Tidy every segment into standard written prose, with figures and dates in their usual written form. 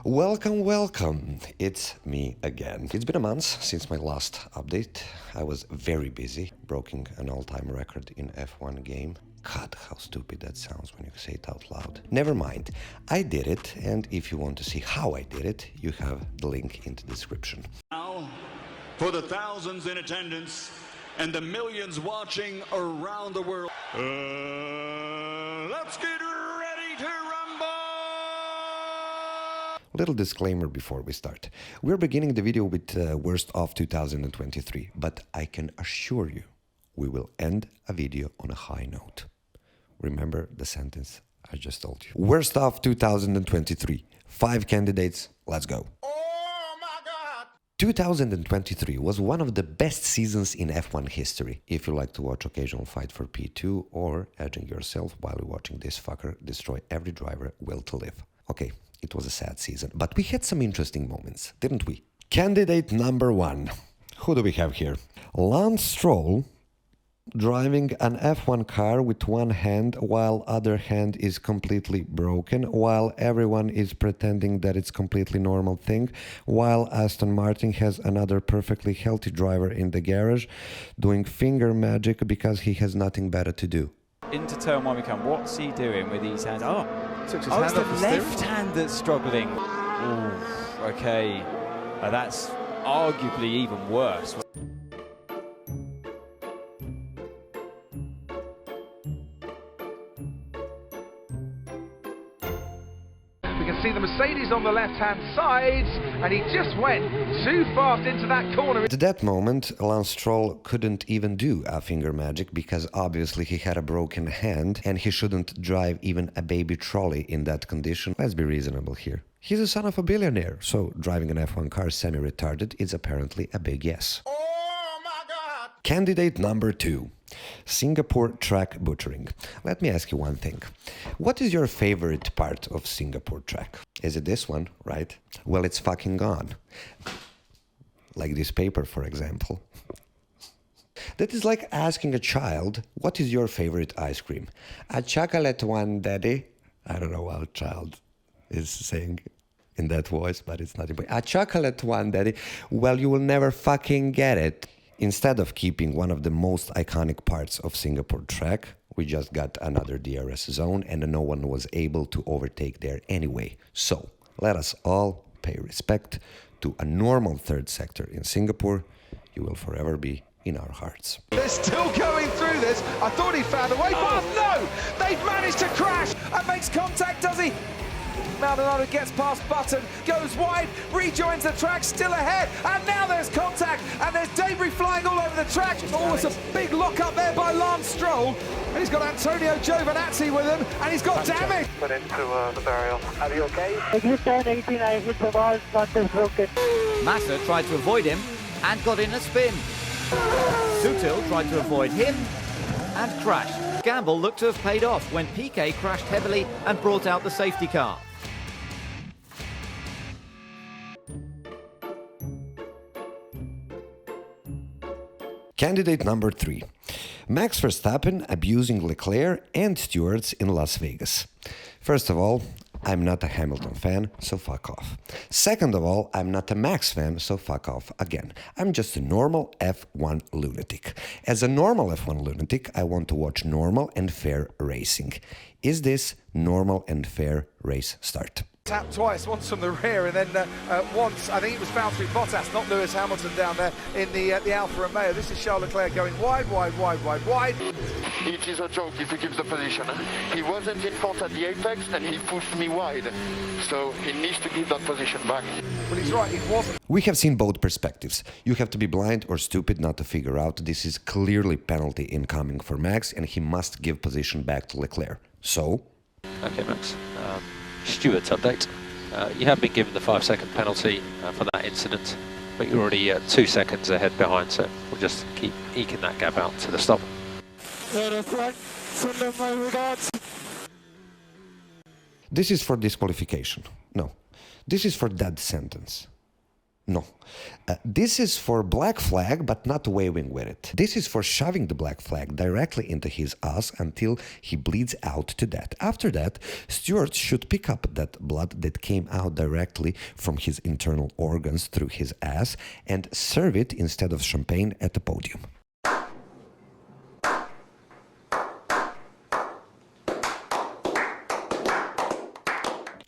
Welcome, welcome. It's me again. It's been a month since my last update. I was very busy, breaking an all-time record in F1 game. God, how stupid that sounds when you say it out loud. Never mind. I did it, and if you want to see how I did it, you have the link in the description. Now, for the thousands in attendance and the millions watching around the world, let's get ready to rumble! Little disclaimer before we start. We're beginning the video with worst of 2023, but I can assure you we will end a video on a high note. Remember the sentence I just told you. Worst of 2023. 5 candidates. Let's go. 2023 was one of the best seasons in F1 history. If you like to watch occasional fight for P2 or edging yourself while you're watching this fucker destroy every driver will to live. Okay, it was a sad season, but we had some interesting moments, didn't we? Candidate number 1. Who do we have here? Lance Stroll driving an F1 car with one hand while other hand is completely broken, while everyone is pretending that it's completely normal thing, while Aston Martin has another perfectly healthy driver in the garage doing finger magic because he has nothing better to do. Into turn one we come. What's he doing with these hands? It's the left hand that's struggling. Ooh, okay. That's arguably even worse. We can see the Mercedes on the left-hand side, and he just went too fast into that corner. At that moment, Lance Stroll couldn't even do a finger magic because obviously he had a broken hand and he shouldn't drive even a baby trolley in that condition. Let's be reasonable here. He's the son of a billionaire, so driving an F1 car semi-retarded is apparently a big yes. Oh my God! Candidate number 2. Singapore track butchering. Let me ask you one thing. What is your favorite part of Singapore track? Is it this one, right? Well, it's fucking gone. Like this paper, for example. That is like asking a child, what is your favorite ice cream? A chocolate one, daddy. I don't know what a child is saying in that voice, but it's not important. A chocolate one, daddy. Well, you will never fucking get it. Instead of keeping one of the most iconic parts of Singapore track, we just got another DRS zone and no one was able to overtake there anyway. So, let us all pay respect to a normal third sector in Singapore. You will forever be in our hearts. They're still going through this. I thought he found a way, but no! They've managed to crash and makes contact, does he? Maldonado gets past Button, goes wide, rejoins the track, still ahead, and now there's contact, and there's debris flying all over the track. Oh, it's a big lock up there by Lance Stroll, and he's got Antonio Giovinazzi with him, and he's got damage. Put into the burial. Are you okay? If you turn 18, I hit the wall, not just broken. Massa tried to avoid him and got in a spin. Sutil tried to avoid him and crashed. Gamble looked to have paid off when Piquet crashed heavily and brought out the safety car. Candidate number 3. Max Verstappen abusing Leclerc and stewards in Las Vegas. First of all, I'm not a Hamilton fan, so fuck off. Second of all, I'm not a Max fan, so fuck off again. I'm just a normal F1 lunatic. As a normal F1 lunatic, I want to watch normal and fair racing. Is this normal and fair race start? Tapped twice, once from the rear, and then once, I think it was found through Bottas, not Lewis Hamilton down there in the Alfa Romeo. This is Charles Leclerc going wide. It is a joke if he keeps the position. He wasn't in front at the apex and he pushed me wide. So he needs to give that position back. Well, he's right, he wasn't. We have seen both perspectives. You have to be blind or stupid not to figure out this is clearly penalty incoming for Max and he must give position back to Leclerc. So? Okay, Max. Stewart's update. You have been given the 5-second penalty for that incident, but you're already 2 seconds ahead behind, so we'll just keep eking that gap out to the stop. This is for disqualification. No, this is for dead sentence. No. This is for black flag, but not waving with it. This is for shoving the black flag directly into his ass until he bleeds out to death. After that, stewards should pick up that blood that came out directly from his internal organs through his ass and serve it instead of champagne at the podium.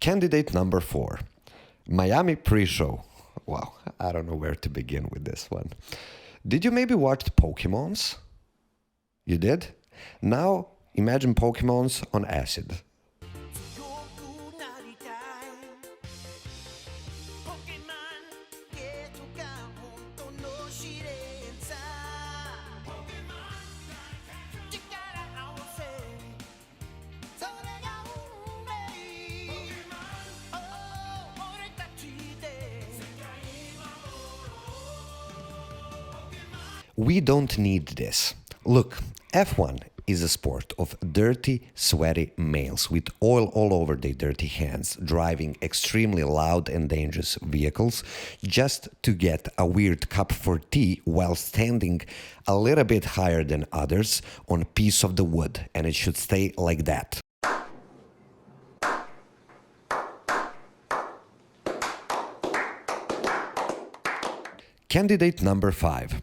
Candidate number 4. Miami pre-show. Wow, I don't know where to begin with this one. Did you maybe watch the Pokemons? You did? Now imagine Pokemons on acid. We don't need this. Look, F1 is a sport of dirty, sweaty males with oil all over their dirty hands, driving extremely loud and dangerous vehicles just to get a weird cup for tea while standing a little bit higher than others on a piece of the wood, and it should stay like that. Candidate number 5.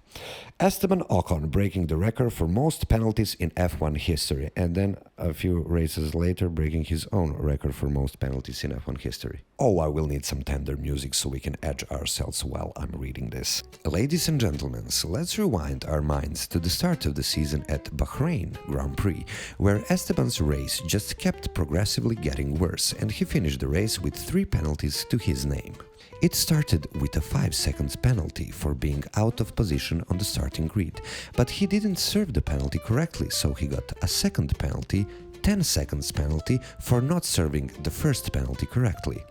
Esteban Ocon breaking the record for most penalties in F1 history, and then a few races later breaking his own record for most penalties in F1 history. Oh, I will need some tender music so we can edge ourselves while I'm reading this. Ladies and gentlemen, so let's rewind our minds to the start of the season at Bahrain Grand Prix, where Esteban's race just kept progressively getting worse, and he finished the race with 3 penalties to his name. It started with a 5 seconds penalty for being out of position on the starting grid, but he didn't serve the penalty correctly, so he got a second penalty, 10 seconds penalty for not serving the first penalty correctly.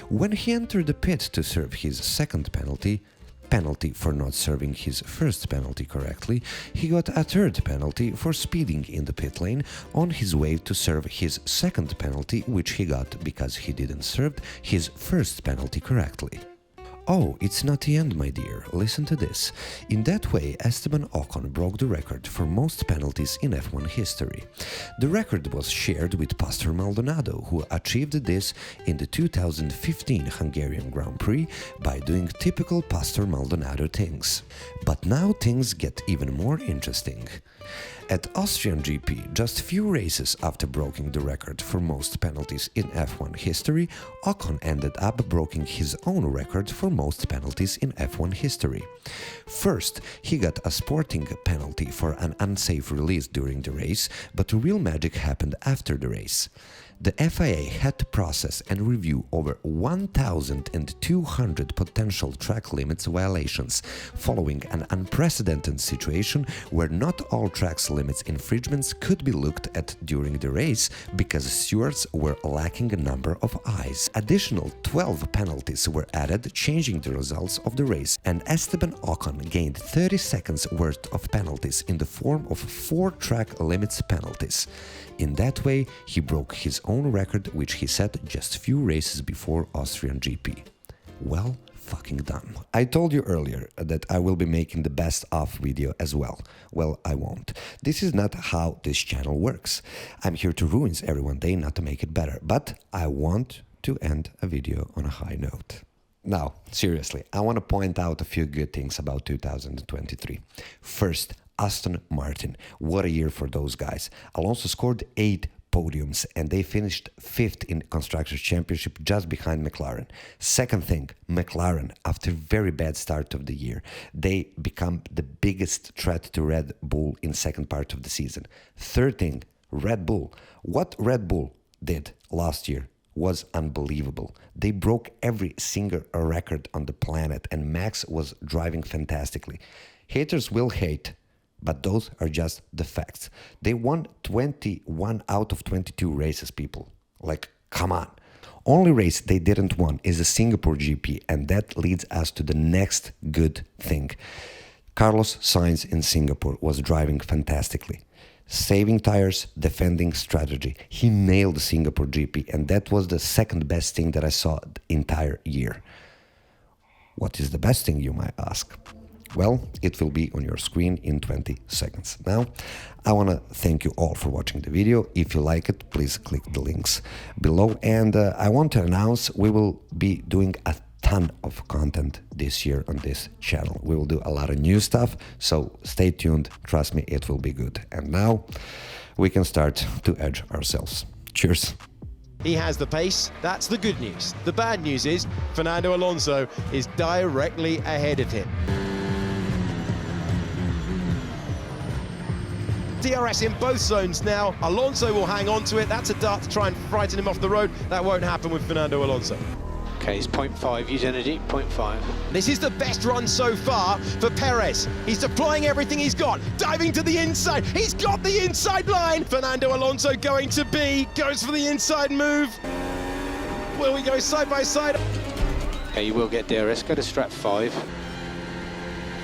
When he entered the pit to serve his second penalty for not serving his first penalty correctly, he got a third penalty for speeding in the pit lane on his way to serve his second penalty, which he got because he didn't serve his first penalty correctly. Oh, it's not the end, my dear. Listen to this. In that way, Esteban Ocon broke the record for most penalties in F1 history. The record was shared with Pastor Maldonado, who achieved this in the 2015 Hungarian Grand Prix by doing typical Pastor Maldonado things. But now things get even more interesting. At Austrian GP, just few races after breaking the record for most penalties in F1 history, Ocon ended up breaking his own record for most penalties in F1 history. First, he got a sporting penalty for an unsafe release during the race, but real magic happened after the race. The FIA had to process and review over 1,200 potential track limits violations, following an unprecedented situation where not all track limits infringements could be looked at during the race because stewards were lacking a number of eyes. Additional 12 penalties were added, changing the results of the race, and Esteban Ocon gained 30 seconds worth of penalties in the form of 4 track limits penalties. In that way, he broke his own record, which he set just few races before Austrian GP. Well fucking done. I told you earlier that I will be making the best of video as well. Well, I won't. This is not how this channel works. I'm here to ruin everyone's day, not to make it better. But I want to end a video on a high note. Now, seriously, I want to point out a few good things about 2023. First, Aston Martin. What a year for those guys. Alonso scored 8 podiums and they finished 5th in Constructors' Championship just behind McLaren. Second thing, McLaren, after very bad start of the year, they become the biggest threat to Red Bull in second part of the season. Third thing, Red Bull. What Red Bull did last year was unbelievable. They broke every single record on the planet and Max was driving fantastically. Haters will hate, but those are just the facts. They won 21 out of 22 races, people. Like, come on. Only race they didn't win is the Singapore GP, and that leads us to the next good thing. Carlos Sainz in Singapore was driving fantastically. Saving tires, defending strategy. He nailed the Singapore GP, and that was the second best thing that I saw the entire year. What is the best thing, you might ask? Well, it will be on your screen in 20 seconds. Now, I want to thank you all for watching the video. If you like it, please click the links below. And I want to announce we will be doing a ton of content this year on this channel. We will do a lot of new stuff, so stay tuned. Trust me, it will be good. And now we can start to edge ourselves. Cheers. He has the pace, that's the good news. The bad news is Fernando Alonso is directly ahead of him. DRS in both zones now. Alonso will hang on to it. That's a dart to try and frighten him off the road. That won't happen with Fernando Alonso. Okay, he's 0.5, use energy, 0.5. This is the best run so far for Perez. He's deploying everything he's got, diving to the inside. He's got the inside line. Fernando Alonso going to B, goes for the inside move. Will we go side by side? Okay, you will get DRS, go to strap 5.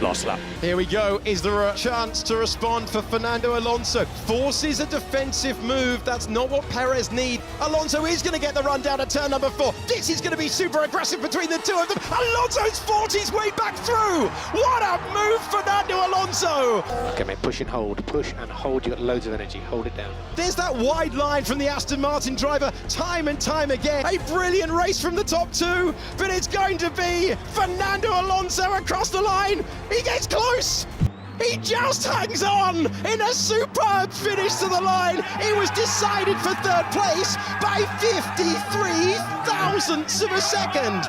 Last lap. Here we go. Is there a chance to respond for Fernando Alonso? Forces a defensive move. That's not what Perez needs. Alonso is going to get the run down at turn number 4. This is going to be super aggressive between the two of them. Alonso's fought his way back through. What a move, Fernando Alonso. Okay, mate, push and hold. Push and hold. You've got loads of energy. Hold it down. There's that wide line from the Aston Martin driver time and time again. A brilliant race from the top two, but it's going to be Fernando Alonso across the line. He gets close. He just hangs on in a superb finish to the line. It was decided for third place by 53 thousandths of a second.